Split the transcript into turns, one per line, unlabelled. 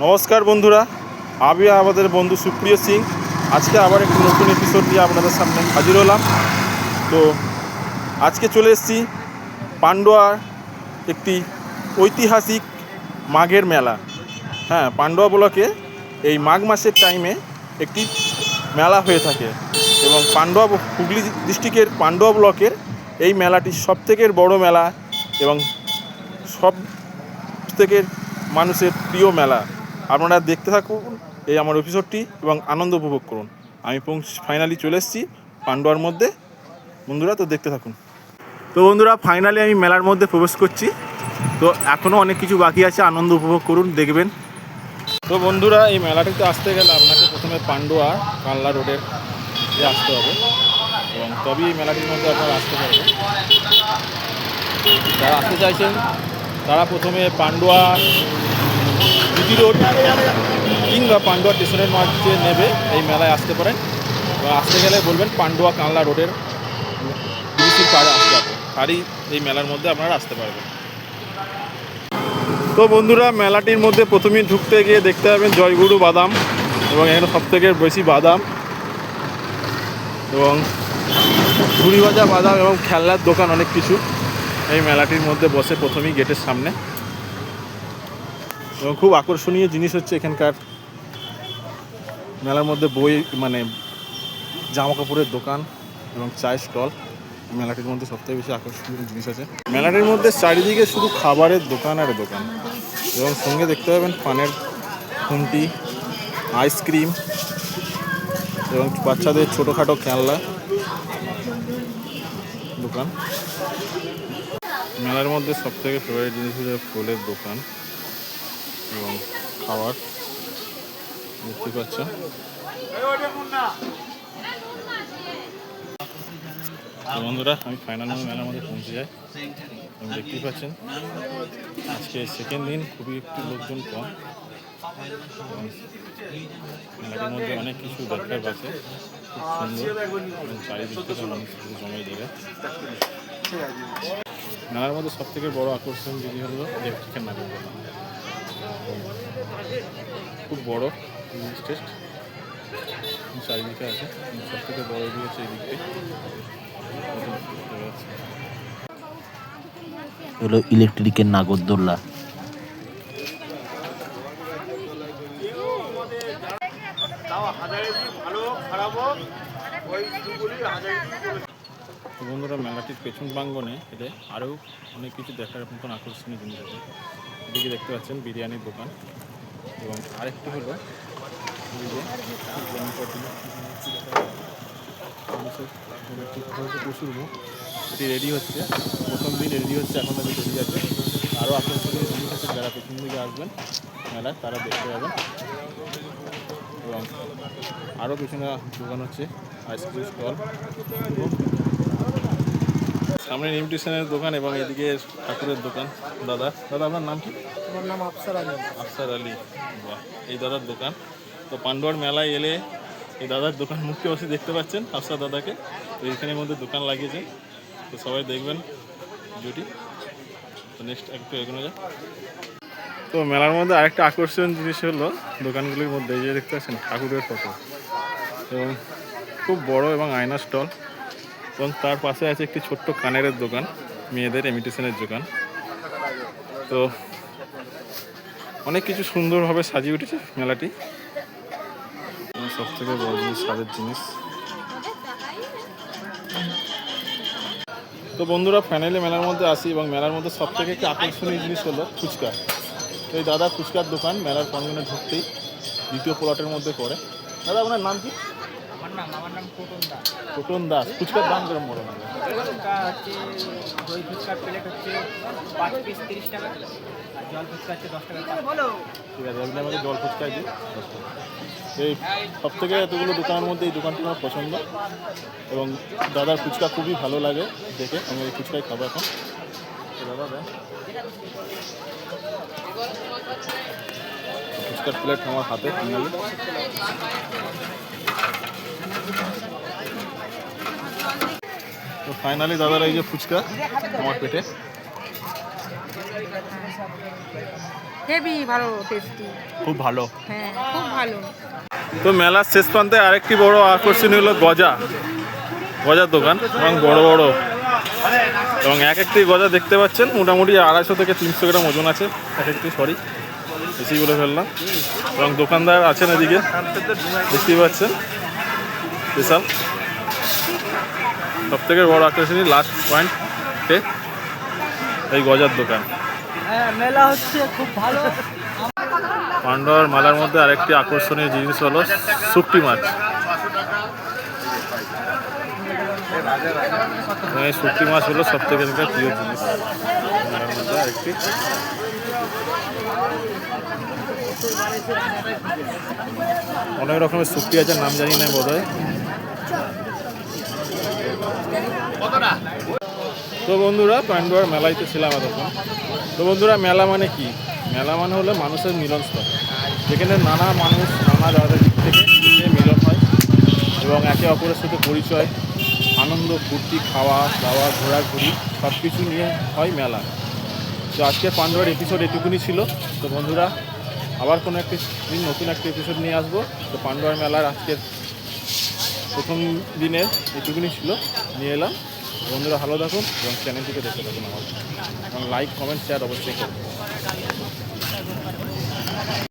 নমস্কার বন্ধুরা, আমি আমাদের বন্ধু সুপ্রিয় সিং আজকে আবার একটি নতুন এপিসোড নিয়ে আপনাদের সামনে হাজির হলাম। তো আজকে চলে এসেছি পান্ডুয়ার একটি ঐতিহাসিক মাঘের মেলা। হ্যাঁ, পান্ডুয়া ব্লকে এই মাঘ মাসের টাইমে একটি মেলা হয়ে থাকে এবং পান্ডুয়া হুগলি ডিস্ট্রিক্টের পান্ডুয়া ব্লকের এই মেলাটি সবথেকে বড় মেলা এবং সব থেকে মানুষের প্রিয় মেলা। আপনারা দেখতে থাকুন এই আমার এপিসোডটি এবং আনন্দ উপভোগ করুন। আমি ফাইনালি চলে এসেছি পান্ডুয়ার মধ্যে। বন্ধুরা তো দেখতে থাকুন। তো বন্ধুরা, ফাইনালি আমি মেলার মধ্যে প্রবেশ করছি। তো এখনও অনেক কিছু বাকি আছে, আনন্দ উপভোগ করুন, দেখবেন। তো বন্ধুরা, এই মেলাটিতে আসতে গেলে আপনাকে প্রথমে পান্ডুয়া কানলা রোডের আসতে হবে এবং তবেই এই মেলাটির মধ্যে আপনারা আসতে পারবেন। যারা আসতে চাইছেন তারা প্রথমে পান্ডুয়া জিটি রোড কিংবা পান্ডুয়া স্টেশনের মাঝে নেবে এই মেলায় আসতে পারেন। এবং আসতে গেলে বলবেন পান্ডুয়া কানলা রোডের ব্রিজের পাড়ে আসতে হবে, তারই এই মেলার মধ্যে আপনারা আসতে পারবেন। তো বন্ধুরা, মেলাটির মধ্যে প্রথমেই ঢুকতে গিয়ে দেখতে পাবেন জয়গুরু বাদাম এবং এখানে সবথেকে বেশি বাদাম এবং ঝুড়ি ভাজা বাদাম এবং খেলনার দোকান অনেক কিছু এই মেলাটির মধ্যে বসে প্রথমেই গেটের সামনে। এবং খুব আকর্ষণীয় জিনিস হচ্ছে এখানকার মেলার মধ্যে বই জামা কাপড়ের দোকান এবং চায়ের স্টল। মেলাটির মধ্যে সবথেকে বেশি আকর্ষণীয় জিনিস আছে। মেলাটির মধ্যে চারিদিকে শুধু খাবারের দোকান আর দোকান এবং সঙ্গে দেখতে পাবেন পানের খুন্তি, আইসক্রিম এবং বাচ্চাদের ছোটোখাটো খেলনা দোকান। মেলার মধ্যে সবথেকে ফেভারিট জিনিস হচ্ছে ফুলের দোকান এবং খাবার দেখতে পাচ্ছেন। তো বন্ধুরা, আমি ফাইনাল মেলার মধ্যে পৌঁছে যাই। আপনি দেখতেই পাচ্ছেন আজকে সেকেন্ড দিন, খুবই একটু লোকজন কম। মেলাটির মধ্যে অনেক কিছু দেখার আছে, খুব সুন্দর এবং চারিদিক থেকে অনেক কিছু জমাই জায়গা। মেলার মধ্যে সব থেকে বড় আকর্ষণ জিনিস হলো ইলেকট্রিকের নাগরদোলা, খুব বড় টেস্ট চারিদিকে আছে। সব থেকে বড় এদিকে হচ্ছে এই দিকটি
হলো ইলেকট্রিকের নাগরদোল্লা।
বন্ধুরা, মেলাটির পেছন প্রাঙ্গণে এলে আরও অনেক কিছু দেখার মতন আকর্ষণীয় জিনিস আছে। এদিকে দেখতে পাচ্ছেন বিরিয়ানির দোকান এবং আরেকটি হলো পশুর মুখ, এটি রেডি হচ্ছে, প্রথম দিন রেডি হচ্ছে, এখন আমি রেডি আছে। আরও আকর্ষণীয় জিনিস আছে, যারা পেছন দিকে আসবেন মেলায় তারা দেখতে পাবেন। এবং আরও পিছনে দোকান হচ্ছে আইসক্রিম স্টল, সামনে নিউট্রিশনের দোকান এবং এদিকে ঠাকুরের দোকান। দাদা আপনার নাম কি?
আমার নাম আফসার আলী।
আফসার আলী, বাহ, এই দাদার দোকান। তো পান্ডুয়ার মেলায় এলে এই দাদার দোকান মুখে বসে দেখতে পাচ্ছেন আফসার দাদাকে। তো এইখানের মধ্যে দোকান লাগিয়েছে, তো সবাই দেখবেন ভিডিওটি। তো নেক্সট একটু এগোনো যায়। তো মেলার মধ্যে আরেকটা আকর্ষণ জিনিস হলো দোকানগুলির মধ্যে এই যে দেখতে পাচ্ছেন ঠাকুরের ফটো এবং খুব বড় এবং আয়না স্টল এবং তার পাশে আছে একটি ছোট্ট কানের দোকান, মেয়েদের ইমিটেশনের দোকান। তো অনেক কিছু সুন্দরভাবে সাজিয়ে উঠেছে মেলাটি। সব থেকে বড় জিনিস স্বাদের জিনিস। তো বন্ধুরা, ফাইনালি মেলার মধ্যে আসি এবং মেলার মধ্যে সব থেকে একটি আকর্ষণীয় জিনিস হলো ফুচকা। তো এই দাদা ফুচকার দোকান মেলার প্রাঙ্গণে ঢুকতেই দ্বিতীয় প্লটের মধ্যে পড়ে। দাদা আপনার নাম কি?
আমার নাম
টোটন দাস। ফুচকার দাম কিরকম বলো?
ফুচকা হচ্ছে দই ফুচকার প্লেট হচ্ছে 5 পিস 30 টাকা, আর জল ফুচকা হচ্ছে 10 টাকা।
ঠিক আছে, আপনি আমাকে জল ফুচকা দিই 10 টাকা। এই সব থেকে এতগুলো দোকানের মধ্যে এই দোকানটি আমার পছন্দ এবং দাদার ফুচকা খুবই ভালো লাগে দেখে। আমি এই ফুচকাই খাবো এখন। দাদা দেন ফুচকার প্লেট আমার হাতে ফাইনালি। তো ফাইনালি দাদার এই যে ফুচকা আমার পেটে।
হেভি ভালো টেস্টি।
খুব ভালো।
হ্যাঁ খুব ভালো।
তো মেলার শেষ প্রান্তে আরেকটি বড় আকর্ষণ হলো গজার দোকান এবং বড় বড় এবং এক একটি গজা দেখতে পাচ্ছেন মোটামুটি 250 থেকে 300 গ্রাম ওজন আছে এক একটি, সরি বেশি বলে ফেললাম। এবং দোকানদার আছেন এদিকে দেখতেই পাচ্ছেন। স্পেশাল সব থেকে বড় আকর্ষণই লাস্ট পয়েন্টে এই গজার দোকান।
মেলা হচ্ছে খুব ভালো।
পান্ডুয়ার মেলার মধ্যে আরেকটি আকর্ষণীয় জিনিস হলো শুটকি মাছ। এই শুটকি মাছ হলো সব থেকে প্রিয় জিনিস মেলার মধ্যে আরেকটি। অনেক রকমের শুটকি আছে, নাম জানি না বোধ হয়। তো বন্ধুরা পান্ডুয়ার মেলায় তো ছিলাম এতক্ষণ। তো বন্ধুরা মেলা মানে কি? মেলা মানে হলো মানুষের মিলনস্থল, যেখানে নানা মানুষ নানা জায়গা দিক থেকে মিলন হয় এবং একে অপরের সাথে পরিচয়, আনন্দ ফুর্তি, খাওয়া দাওয়া, ঘোরাঘুরি সব কিছু নিয়ে হয় মেলা। তো আজকে পান্ডুয়ার এপিসোড এটুকুনি ছিল। তো বন্ধুরা আবার কোনো একটি দিন নতুন একটা এপিসোড নিয়ে আসবো। তো পান্ডুয়ার মেলার আজকের প্রথম দিনের এটুকুনি ছিল, নিয়ে এলাম। বন্ধুরা ভালো থাকুন এবং চ্যানেলটিকে দেখতে থাকুন আমার, এবং লাইক কমেন্ট শেয়ার অবশ্যই করুন।